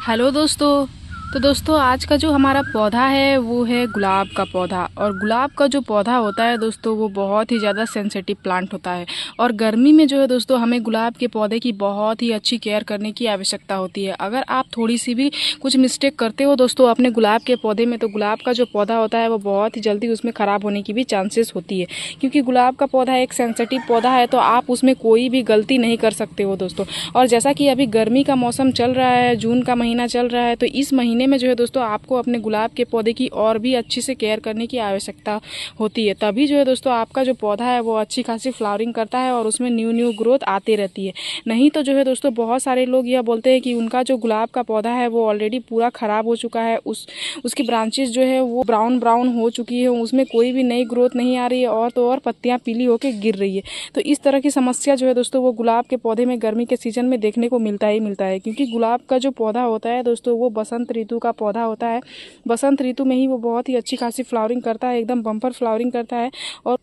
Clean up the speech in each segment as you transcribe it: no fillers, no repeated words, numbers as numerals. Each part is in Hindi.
हेलो दोस्तों। तो दोस्तों आज का जो हमारा पौधा है वो है गुलाब का पौधा। और गुलाब का जो पौधा होता है दोस्तों वो बहुत ही ज़्यादा सेंसिटिव प्लांट होता है। और गर्मी में जो है दोस्तों हमें गुलाब के पौधे की बहुत ही अच्छी केयर करने की आवश्यकता होती है। अगर आप थोड़ी सी भी कुछ मिस्टेक करते हो दोस्तों अपने गुलाब के पौधे में, तो गुलाब का जो पौधा होता है वो बहुत ही जल्दी उसमें ख़राब होने की भी चांसेस होती है। क्योंकि गुलाब का पौधा एक सेंसिटिव पौधा है, तो आप उसमें कोई भी गलती नहीं कर सकते हो दोस्तों। और जैसा कि अभी गर्मी का मौसम चल रहा है, जून का महीना चल रहा है, तो इस महीने में जो है दोस्तों आपको अपने गुलाब के पौधे की और भी अच्छी से केयर करने की आवश्यकता होती है। तभी जो है दोस्तों आपका जो पौधा है वो अच्छी खासी फ्लावरिंग करता है और उसमें न्यू न्यू ग्रोथ आती रहती है। नहीं तो जो है दोस्तों बहुत सारे लोग यह बोलते हैं कि उनका जो गुलाब का पौधा है वो ऑलरेडी पूरा ख़राब हो चुका है, उसकी ब्रांचेस जो है वो ब्राउन ब्राउन हो चुकी है, उसमें कोई भी नई ग्रोथ नहीं आ रही है और तो और पत्तियाँ पीली होकर गिर रही है। तो इस तरह की समस्या जो है दोस्तों वो गुलाब के पौधे में गर्मी के सीज़न में देखने को मिलता ही मिलता है। क्योंकि गुलाब का जो पौधा होता है दोस्तों वो बसंत ऋतु का पौधा होता है। बसंत ऋतु में ही वो बहुत ही अच्छी खासी फ्लावरिंग करता है, एकदम बम्पर फ्लावरिंग करता है।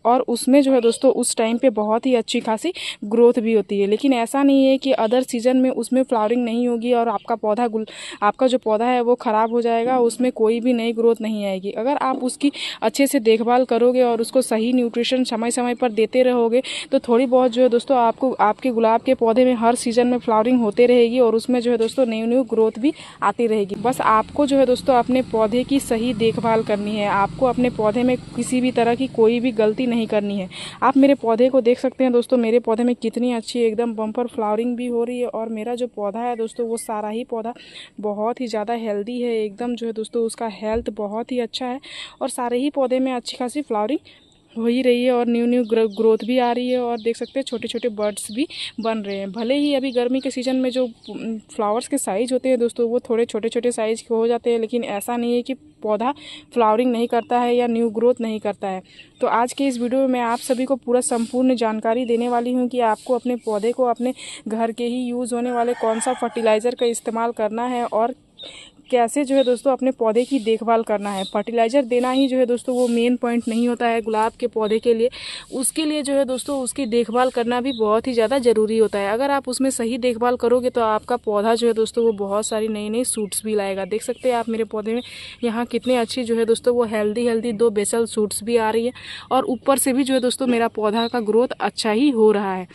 और उसमें जो है दोस्तों उस टाइम पे बहुत ही अच्छी खासी ग्रोथ भी होती है। लेकिन ऐसा नहीं है कि अदर सीजन में उसमें फ्लावरिंग नहीं होगी और आपका जो पौधा है वो ख़राब हो जाएगा, उसमें कोई भी नई ग्रोथ नहीं आएगी। अगर आप उसकी अच्छे से देखभाल करोगे और उसको सही न्यूट्रिशन समय समय पर देते रहोगे तो थोड़ी बहुत जो है दोस्तों आपको आपके गुलाब के पौधे में हर सीज़न में फ्लावरिंग होते रहेगी और उसमें जो है दोस्तों न्यू न्यू ग्रोथ भी आती रहेगी। बस आपको जो है दोस्तों अपने पौधे की सही देखभाल करनी है। आपको अपने पौधे में किसी भी तरह की कोई भी गलती नहीं करनी है। आप मेरे पौधे को देख सकते हैं दोस्तों, मेरे पौधे में कितनी अच्छी एकदम बम्पर फ्लावरिंग भी हो रही है। और मेरा जो पौधा है दोस्तों वो सारा ही पौधा बहुत ही ज़्यादा हेल्दी है, एकदम जो है दोस्तों उसका हेल्थ बहुत ही अच्छा है। और सारे ही पौधे में अच्छी खासी फ्लावरिंग हो ही रही है और न्यू न्यू ग्रोथ भी आ रही है। और देख सकते हैं छोटे छोटे बर्ड्स भी बन रहे हैं। भले ही अभी गर्मी के सीज़न में जो फ्लावर्स के साइज़ होते हैं दोस्तों वो थोड़े छोटे छोटे साइज़ के हो जाते हैं, लेकिन ऐसा नहीं है कि पौधा फ्लावरिंग नहीं करता है या न्यू ग्रोथ नहीं करता है। तो आज के इस वीडियो में मैं आप सभी को पूरा संपूर्ण जानकारी देने वाली हूँ कि आपको अपने पौधे को अपने घर के ही यूज़ होने वाले कौन सा फर्टिलाइज़र का इस्तेमाल करना है और कैसे जो है दोस्तों अपने पौधे की देखभाल करना है। फर्टिलाइज़र देना ही जो है दोस्तों वो मेन पॉइंट नहीं होता है गुलाब के पौधे के लिए। उसके लिए जो है दोस्तों उसकी देखभाल करना भी बहुत ही ज़्यादा ज़रूरी होता है। अगर आप उसमें सही देखभाल करोगे तो आपका पौधा जो है दोस्तों वो बहुत सारी नई नई सूट्स भी लाएगा। देख सकते हैं आप मेरे पौधे में यहाँ कितने अच्छी जो है दोस्तों वो हेल्दी 2 बेसल सूट्स भी आ रही है। और ऊपर से भी जो है दोस्तों मेरा पौधा का ग्रोथ अच्छा ही हो रहा है।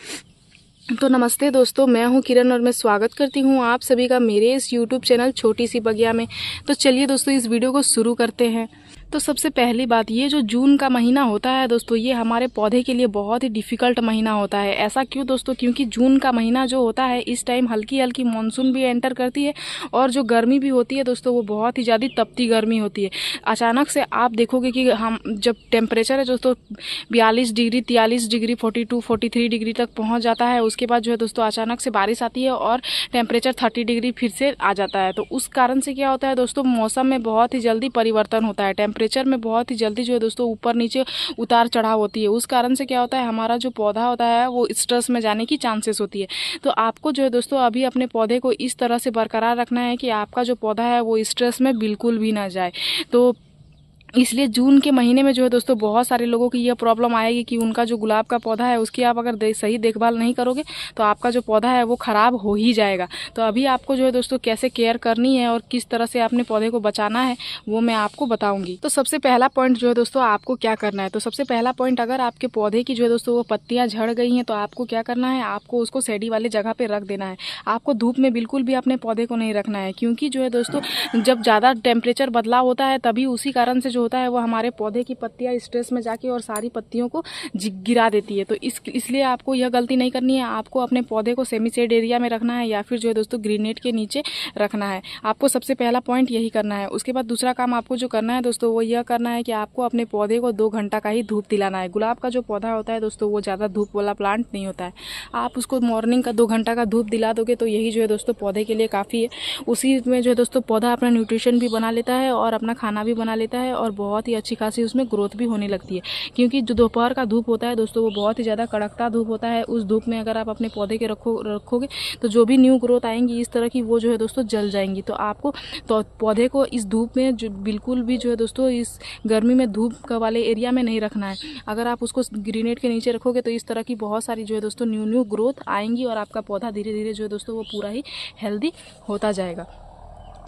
तो नमस्ते दोस्तों, मैं हूं किरण और मैं स्वागत करती हूं आप सभी का मेरे इस YouTube चैनल छोटी सी बगिया में। तो चलिए दोस्तों इस वीडियो को शुरू करते हैं। तो सबसे पहली बात, ये जो जून का महीना होता है दोस्तों ये हमारे पौधे के लिए बहुत ही डिफ़िकल्ट महीना होता है। ऐसा क्यों दोस्तों? क्योंकि जून का महीना जो होता है इस टाइम हल्की हल्की मानसून भी एंटर करती है और जो गर्मी भी होती है दोस्तों वो बहुत ही ज़्यादा तपती गर्मी होती है। अचानक से आप देखोगे कि हम जब टेम्परेचर है दोस्तों 42 डिग्री 43 डिग्री 42 43 डिग्री तक पहुँच जाता है, उसके बाद जो है दोस्तों अचानक से बारिश आती है और टेम्परेचर 30 डिग्री फिर से आ जाता है। तो उस कारण से क्या होता है दोस्तों, मौसम में बहुत ही जल्दी परिवर्तन होता है। टेम्परेचर में बहुत ही जल्दी जो है दोस्तों ऊपर नीचे उतार चढ़ाव होती है। उस कारण से क्या होता है, हमारा जो पौधा होता है वो स्ट्रेस में जाने की चांसेस होती है। तो आपको जो है दोस्तों अभी अपने पौधे को इस तरह से बरकरार रखना है कि आपका जो पौधा है वो स्ट्रेस में बिल्कुल भी ना जाए। तो इसलिए जून के महीने में जो है दोस्तों बहुत सारे लोगों की यह प्रॉब्लम आएगी कि उनका जो गुलाब का पौधा है उसकी आप अगर सही देखभाल नहीं करोगे तो आपका जो पौधा है वो ख़राब हो ही जाएगा। तो अभी आपको जो है दोस्तों कैसे केयर करनी है और किस तरह से अपने पौधे को बचाना है वो मैं आपको बताऊंगी। तो सबसे पहला पॉइंट जो है दोस्तों आपको क्या करना है, तो सबसे पहला पॉइंट, अगर आपके पौधे की जो है दोस्तों वो पत्तियाँ झड़ गई हैं तो आपको क्या करना है, आपको उसको शेडी वाले जगह पर रख देना है। आपको धूप में बिल्कुल भी अपने पौधे को नहीं रखना है। क्योंकि जो है दोस्तों जब ज़्यादा टेम्परेचर बदलाव होता है तभी उसी कारण से जो होता है वो हमारे पौधे की पत्तियां स्ट्रेस में जाके और सारी पत्तियों को गिरा देती है। तो इसलिए आपको यह गलती नहीं करनी है। आपको अपने पौधे को सेमी शेड एरिया में रखना है या फिर जो है दोस्तों ग्रीन नेट के नीचे रखना है। आपको सबसे पहला पॉइंट यही करना है। उसके बाद दूसरा काम आपको जो करना है दोस्तों वो यह करना है कि आपको अपने पौधे को 2 घंटा का ही धूप दिलाना है। गुलाब का जो पौधा होता है दोस्तों वो ज़्यादा धूप वाला प्लांट नहीं होता है। आप उसको मॉर्निंग का 2 घंटा का धूप दिला दोगे तो यही जो है दोस्तों पौधे के लिए काफ़ी है। उसी में जो है दोस्तों पौधा अपना न्यूट्रिशन भी बना लेता है और अपना खाना भी बना लेता है और बहुत ही अच्छी खासी उसमें ग्रोथ भी होने लगती है। क्योंकि जो दोपहर का धूप होता है दोस्तों वो बहुत ही ज़्यादा कड़कता धूप होता है। उस धूप में अगर आप अपने पौधे के रखोगे तो जो भी न्यू ग्रोथ आएंगी इस तरह की वो जो है दोस्तों जल जाएंगी। तो आपको तो पौधे को इस धूप में जो बिल्कुल भी जो है दोस्तों इस गर्मी में धूप वाले एरिया में नहीं रखना है। अगर आप उसको ग्रीनेट के नीचे रखोगे तो इस तरह की बहुत सारी जो है दोस्तों न्यू ग्रोथ आएंगी और आपका पौधा धीरे धीरे जो है दोस्तों वो पूरा ही हेल्दी होता जाएगा।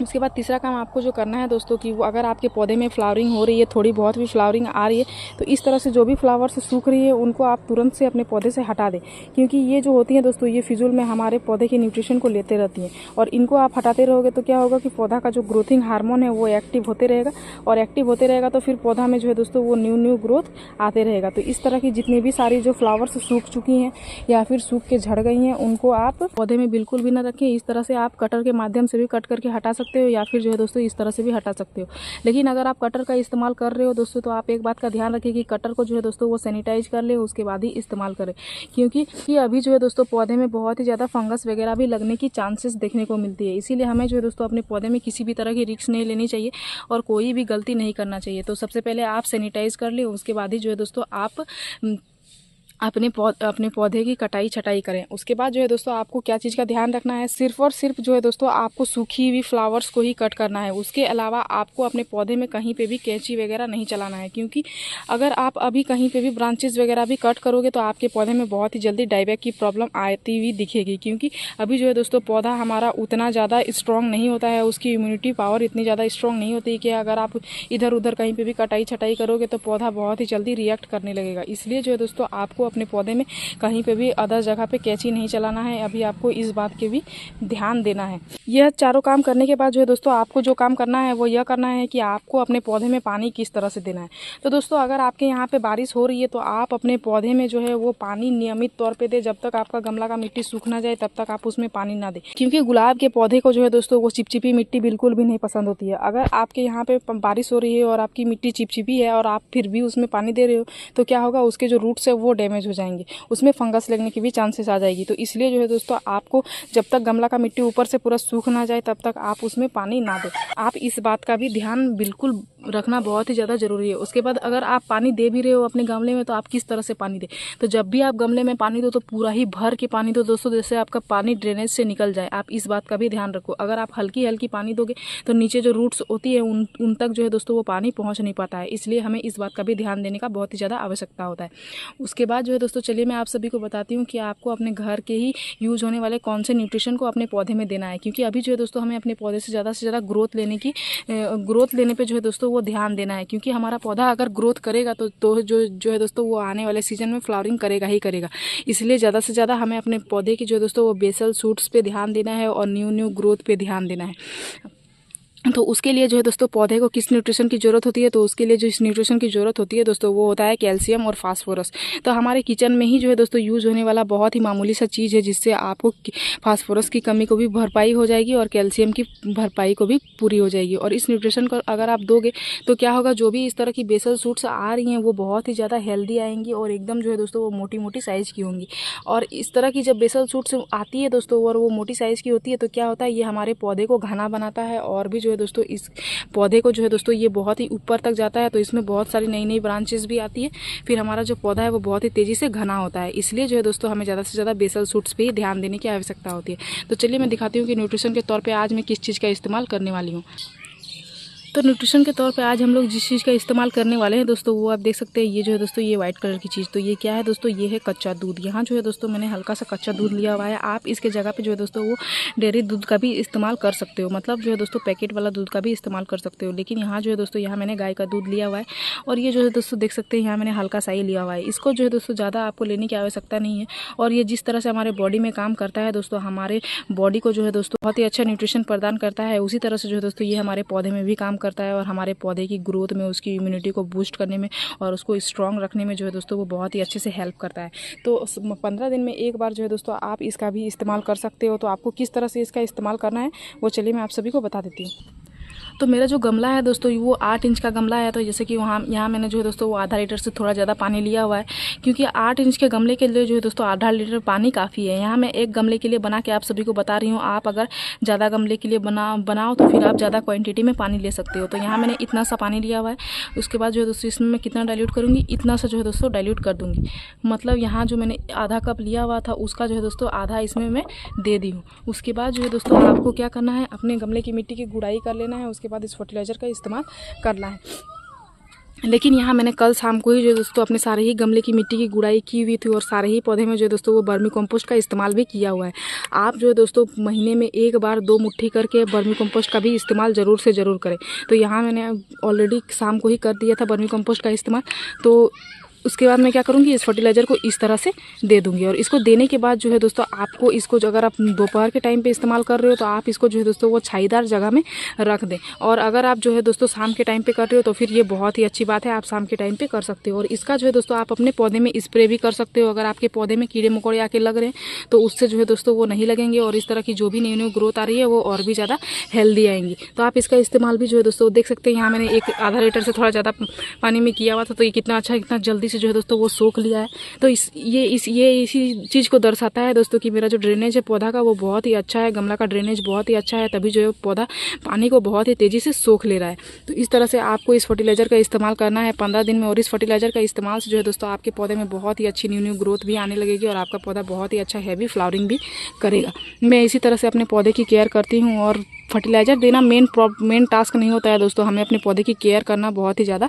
उसके बाद तीसरा काम आपको जो करना है दोस्तों कि वो अगर आपके पौधे में फ्लावरिंग हो रही है, थोड़ी बहुत भी फ्लावरिंग आ रही है, तो इस तरह से जो भी फ्लावर्स सूख रही है उनको आप तुरंत से अपने पौधे से हटा दें, क्योंकि ये जो होती हैं दोस्तों ये फिजूल में हमारे पौधे के न्यूट्रिशन को लेते रहती हैं। और इनको आप हटाते रहोगे तो क्या होगा कि पौधा का जो ग्रोथिंग हार्मोन है वो एक्टिव होते रहेगा, और एक्टिव होते रहेगा तो फिर पौधा में जो है दोस्तों वो न्यू ग्रोथ आते रहेगा। तो इस तरह की जितनी भी सारी जो फ्लावर्स सूख चुकी हैं या फिर सूख के झड़ गई हैं उनको आप पौधे में बिल्कुल भी ना रखें। इस तरह से आप कटर के माध्यम से भी कट करके हटा सकते हो, या फिर जो है दोस्तों इस तरह से भी हटा सकते हो। लेकिन अगर आप कटर का इस्तेमाल कर रहे हो दोस्तों तो आप एक बात का ध्यान रखिए कि कटर को जो है दोस्तों वो सैनिटाइज कर ले, उसके बाद ही इस्तेमाल करें, क्योंकि ये अभी जो है दोस्तों पौधे में बहुत ही ज़्यादा फंगस वगैरह भी लगने की चांसेस देखने को मिलती है। इसीलिए हमें जो है दोस्तों अपने पौधे में किसी भी तरह की रिस्क नहीं लेनी चाहिए और कोई भी गलती नहीं करना चाहिए। तो सबसे पहले आप सैनिटाइज कर ले, उसके बाद ही जो है दोस्तों आप अपने पौधे की कटाई छटाई करें। उसके बाद जो है दोस्तों आपको क्या चीज़ का ध्यान रखना है, सिर्फ और सिर्फ जो है दोस्तों आपको सूखी हुई फ्लावर्स को ही कट करना है। उसके अलावा आपको अपने पौधे में कहीं पे भी कैंची वगैरह नहीं चलाना है, क्योंकि अगर आप अभी कहीं पे भी ब्रांचेस वगैरह भी कट करोगे तो आपके पौधे में बहुत ही जल्दी डाईबैक की प्रॉब्लम आती हुई दिखेगी। क्योंकि अभी जो है दोस्तों पौधा हमारा उतना ज़्यादा स्ट्रॉन्ग नहीं होता है, उसकी इम्यूनिटी पावर इतनी ज़्यादा स्ट्रॉन्ग नहीं होती कि अगर आप इधर उधर कहीं पर भी कटाई छटाई करोगे तो पौधा बहुत ही जल्दी रिएक्ट करने लगेगा। इसलिए जो है दोस्तों आपको अपने पौधे में कहीं पे भी अदर जगह पे कैंची नहीं चलाना है। अभी आपको इस बात के भी ध्यान देना है। यह चारों काम करने के बाद जो है दोस्तों आपको जो काम करना है वो यह करना है कि आपको अपने पौधे में पानी किस तरह से देना है। तो दोस्तों अगर आपके यहाँ पे बारिश हो रही है तो आप अपने पौधे में जो है वो पानी नियमित तौर पे दे। जब तक आपका गमला का मिट्टी सूख ना जाए तब तक आप उसमें पानी ना दें, क्योंकि गुलाब के पौधे को जो है दोस्तों वो चिपचिपी मिट्टी बिल्कुल भी नहीं पसंद होती है। अगर आपके यहाँ पे बारिश हो रही है और आपकी मिट्टी चिपचिपी है और आप फिर भी उसमें पानी दे रहे हो तो क्या होगा, उसके जो रूट्स है वो डैमेज हो जाएंगे, उसमें फंगस लगने की भी चांसेस आ जाएगी। तो इसलिए जो है दोस्तों आपको जब तक गमला का मिट्टी ऊपर से पूरा सूख ना जाए तब तक आप उसमें पानी ना दें। आप इस बात का भी ध्यान बिल्कुल रखना बहुत ही ज़्यादा ज़रूरी है। उसके बाद अगर आप पानी दे भी रहे हो अपने गमले में तो आप किस तरह से पानी दें। तो जब भी आप गमले में पानी दो तो पूरा ही भर के पानी दो दोस्तों, जैसे आपका पानी ड्रेनेज से निकल जाए। आप इस बात का भी ध्यान रखो। अगर आप हल्की हल्की पानी दोगे तो नीचे जो रूट्स होती है उन तक जो है दोस्तों वो पानी पहुँच नहीं पाता है। इसलिए हमें इस बात का भी ध्यान देने का बहुत ही ज़्यादा आवश्यकता होता है। उसके बाद जो है दोस्तों चलिए मैं आप सभी को बताती हूँ कि आपको अपने घर के ही यूज़ होने वाले कौन से न्यूट्रिशन को अपने पौधे में देना है। क्योंकि अभी जो है दोस्तों हमें अपने पौधे से ज़्यादा ग्रोथ लेने पे जो है दोस्तों वो ध्यान देना है। क्योंकि हमारा पौधा अगर ग्रोथ करेगा तो जो है दोस्तों वो आने वाले सीजन में फ्लावरिंग करेगा ही करेगा। इसलिए ज़्यादा से ज़्यादा हमें अपने पौधे की जो है दोस्तों वो बेसल शूट्स पे ध्यान देना है और न्यू ग्रोथ पे ध्यान देना है। तो उसके लिए जो है दोस्तों पौधे को किस न्यूट्रिशन की ज़रूरत होती है, तो उसके लिए जो इस न्यूट्रिशन की ज़रूरत होती है दोस्तों वो होता है कैल्शियम और फास्फोरस। तो हमारे किचन में ही जो है दोस्तों यूज़ होने वाला बहुत ही मामूली सा चीज़ है, जिससे आपको फास्फोरस की कमी को भी भरपाई हो जाएगी और कैल्शियम की भरपाई को भी पूरी हो जाएगी। और इस न्यूट्रिशन को अगर आप दोगे तो क्या होगा, जो भी इस तरह की बेसल शूट्स आ रही हैं वो बहुत ही ज़्यादा हेल्दी आएंगी और एकदम जो है दोस्तों वो मोटी मोटी साइज़ की होंगी। और इस तरह की जब बेसल शूट्स आती है दोस्तों और वो मोटी साइज़ की होती है तो क्या होता है, ये हमारे पौधे को घना बनाता है और भी जो है दोस्तों इस पौधे को जो है दोस्तों ये बहुत ही ऊपर तक जाता है। तो इसमें बहुत सारी नई नई ब्रांचेस भी आती है, फिर हमारा जो पौधा है वो बहुत ही तेज़ी से घना होता है। इसलिए जो है दोस्तों हमें ज़्यादा से ज़्यादा बेसल शूट्स पे ही ध्यान देने की आवश्यकता होती है। तो चलिए मैं दिखाती हूँ कि न्यूट्रिशन के तौर पर आज मैं किस चीज़ का इस्तेमाल करने वाली हूँ। तो न्यूट्रिशन के तौर पे आज हम लोग जिस चीज़ का इस्तेमाल करने वाले हैं दोस्तों वो आप देख सकते हैं। ये जो है दोस्तों ये वाइट कलर की चीज़, तो ये क्या है दोस्तों, ये है कच्चा दूध। यहाँ जो है दोस्तों मैंने हल्का सा कच्चा दूध लिया हुआ है। आप इसके जगह पे जो है दोस्तों वो डेयरी दूध का भी इस्तेमाल कर सकते हो, मतलब जो है दोस्तों पैकेट वाला दूध का भी इस्तेमाल कर सकते हो। लेकिन यहाँ जो है दोस्तों यहाँ मैंने गाय का दूध लिया हुआ है और ये जो है दोस्तों देख सकते हैं यहाँ मैंने हल्का सा ही लिया हुआ है। इसको जो है दोस्तों ज़्यादा आपको लेने की आवश्यकता नहीं है। और ये जिस तरह से हमारे बॉडी में काम करता है दोस्तों, हमारे बॉडी को जो है दोस्तों बहुत ही अच्छा न्यूट्रिशन प्रदान करता है, उसी तरह से जो है दोस्तों ये हमारे पौधे में भी काम करता है और हमारे पौधे की ग्रोथ में, उसकी इम्यूनिटी को बूस्ट करने में और उसको स्ट्रॉन्ग रखने में जो है दोस्तों वो बहुत ही अच्छे से हेल्प करता है। तो 15 दिन में एक बार जो है दोस्तों आप इसका भी इस्तेमाल कर सकते हो। तो आपको किस तरह से इसका इस्तेमाल करना है वो चलिए मैं आप सभी को बता देती हूँ। तो मेरा जो गमला है दोस्तों वो 8 इंच का गमला है। तो जैसे कि यहाँ मैंने जो है दोस्तों वो आधा लीटर से थोड़ा ज़्यादा पानी लिया हुआ है, क्योंकि 8 इंच के गमले के लिए जो है दोस्तों आधा लीटर पानी काफ़ी है। यहाँ मैं एक गमले के लिए बना के आप सभी को बता रही हूँ। आप अगर ज़्यादा गमले के लिए बनाओ तो फिर आप ज़्यादा क्वान्टिटी में पानी ले सकते हो। तो यहाँ मैंने इतना सा पानी लिया हुआ है। उसके बाद जो है दोस्तों इसमें मैं कितना डाइल्यूट करूँगी, इतना सा जो है दोस्तों डाइल्यूट कर दूँगी। मतलब यहाँ जो मैंने आधा कप लिया हुआ था उसका जो है दोस्तों आधा इसमें मैं दे दी हूँ। उसके बाद जो है दोस्तों आपको क्या करना है, अपने गमले की मिट्टी की गुड़ाई कर लेना है। उसके बाद इस फर्टिलाइज़र का इस्तेमाल करना है। लेकिन यहाँ मैंने कल शाम को ही जो है दोस्तों अपने सारे ही गमले की मिट्टी की गुड़ाई की हुई थी और सारे ही पौधे में जो है दोस्तों वो वर्मी कंपोस्ट का इस्तेमाल भी किया हुआ है। आप जो है दोस्तों महीने में एक बार 2 मुट्ठी करके वर्मी कंपोस्ट का भी इस्तेमाल ज़रूर से ज़रूर करें। तो यहाँ मैंने ऑलरेडी शाम को ही कर दिया था वर्मी कंपोस्ट का इस्तेमाल। तो उसके बाद मैं क्या करूँगी, इस फर्टिलाइज़र को इस तरह से दे दूँगी। और इसको देने के बाद जो है दोस्तों आपको इसको जो अगर आप दोपहर के टाइम पे इस्तेमाल कर रहे हो तो आप इसको जो है दोस्तों वो छाईदार जगह में रख दें। और अगर आप जो है दोस्तों शाम के टाइम पे कर रहे हो तो फिर ये बहुत ही अच्छी बात है, आप शाम के टाइम पे कर सकते हो। और इसका जो है दोस्तों आप अपने पौधे में स्प्रे भी कर सकते हो। अगर आपके पौधे में कीड़े मकोड़े आके लग रहे हैं तो उससे जो है दोस्तों वो नहीं लगेंगे और इस तरह की जो भी न्यू न्यू ग्रोथ आ रही है वो और भी ज़्यादा हेल्दी आएंगी। तो आप इसका इस्तेमाल भी जो है दोस्तों देख सकते हैं। यहाँ मैंने एक आधा लीटर से थोड़ा ज़्यादा पानी में किया हुआ था, तो ये कितना अच्छा, इतना जल्दी से जो है दोस्तों वो सोख लिया है। तो ये इसी चीज़ को दर्शाता है दोस्तों कि मेरा जो ड्रेनेज है पौधा का वो बहुत ही अच्छा है, गमला का ड्रेनेज बहुत ही अच्छा है, तभी जो है पौधा पानी को बहुत ही तेज़ी से सोख ले रहा है। तो इस तरह से आपको इस फर्टिलाइज़र का इस्तेमाल करना है 15 दिन में। और इस फर्टिलाइज़र का इस्तेमाल से जो है दोस्तों आपके पौधे में बहुत ही अच्छी न्यू न्यू ग्रोथ भी आने लगेगी और आपका पौधा बहुत ही अच्छा हैवी फ्लावरिंग भी करेगा। मैं इसी तरह से अपने पौधे की केयर करती हूँ। और फर्टिलाइज़र देना मेन टास्क नहीं होता है दोस्तों, हमें अपने पौधे की केयर करना बहुत ही ज़्यादा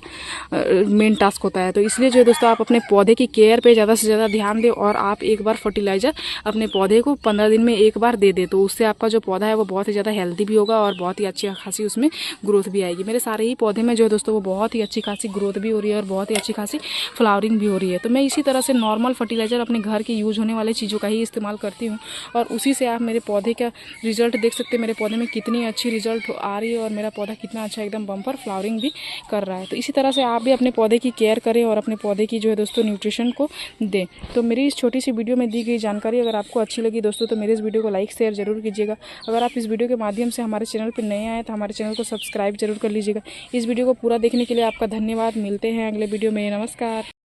मेन टास्क होता है। तो इसलिए जो है दोस्तों आप अपने पौधे की केयर पे ज़्यादा से ज़्यादा ध्यान दें और आप एक बार फर्टिलाइज़र अपने पौधे को 15 दिन में एक बार दे दें। तो उससे आपका जो पौधा है वो बहुत ही ज़्यादा हेल्दी भी होगा और बहुत ही अच्छी खासी उसमें ग्रोथ भी आएगी। मेरे सारे ही पौधे में जो है दोस्तों वो बहुत ही अच्छी खासी ग्रोथ भी हो रही है और बहुत ही अच्छी खासी फ्लावरिंग भी हो रही है। तो मैं इसी तरह से नॉर्मल फर्टिलाइज़र अपने घर के यूज़ होने वाले चीज़ों का ही इस्तेमाल करती हूँ और उसी से आप मेरे पौधे का रिजल्ट देख सकते हैं। मेरे पौधे में कितनी अच्छी रिजल्ट आ रही है और मेरा पौधा कितना अच्छा एकदम बम्पर फ्लावरिंग भी कर रहा है। तो इसी तरह से आप भी अपने पौधे की केयर करें और अपने पौधे की जो है दोस्तों न्यूट्रिशन को दें। तो मेरी इस छोटी सी वीडियो में दी गई जानकारी अगर आपको अच्छी लगी दोस्तों तो मेरे इस वीडियो को लाइक शेयर जरूर कीजिएगा। अगर आप इस वीडियो के माध्यम से हमारे चैनल पर नए आए तो हमारे चैनल को सब्सक्राइब जरूर कर लीजिएगा। इस वीडियो को पूरा देखने के लिए आपका धन्यवाद। मिलते हैं अगले वीडियो में। नमस्कार।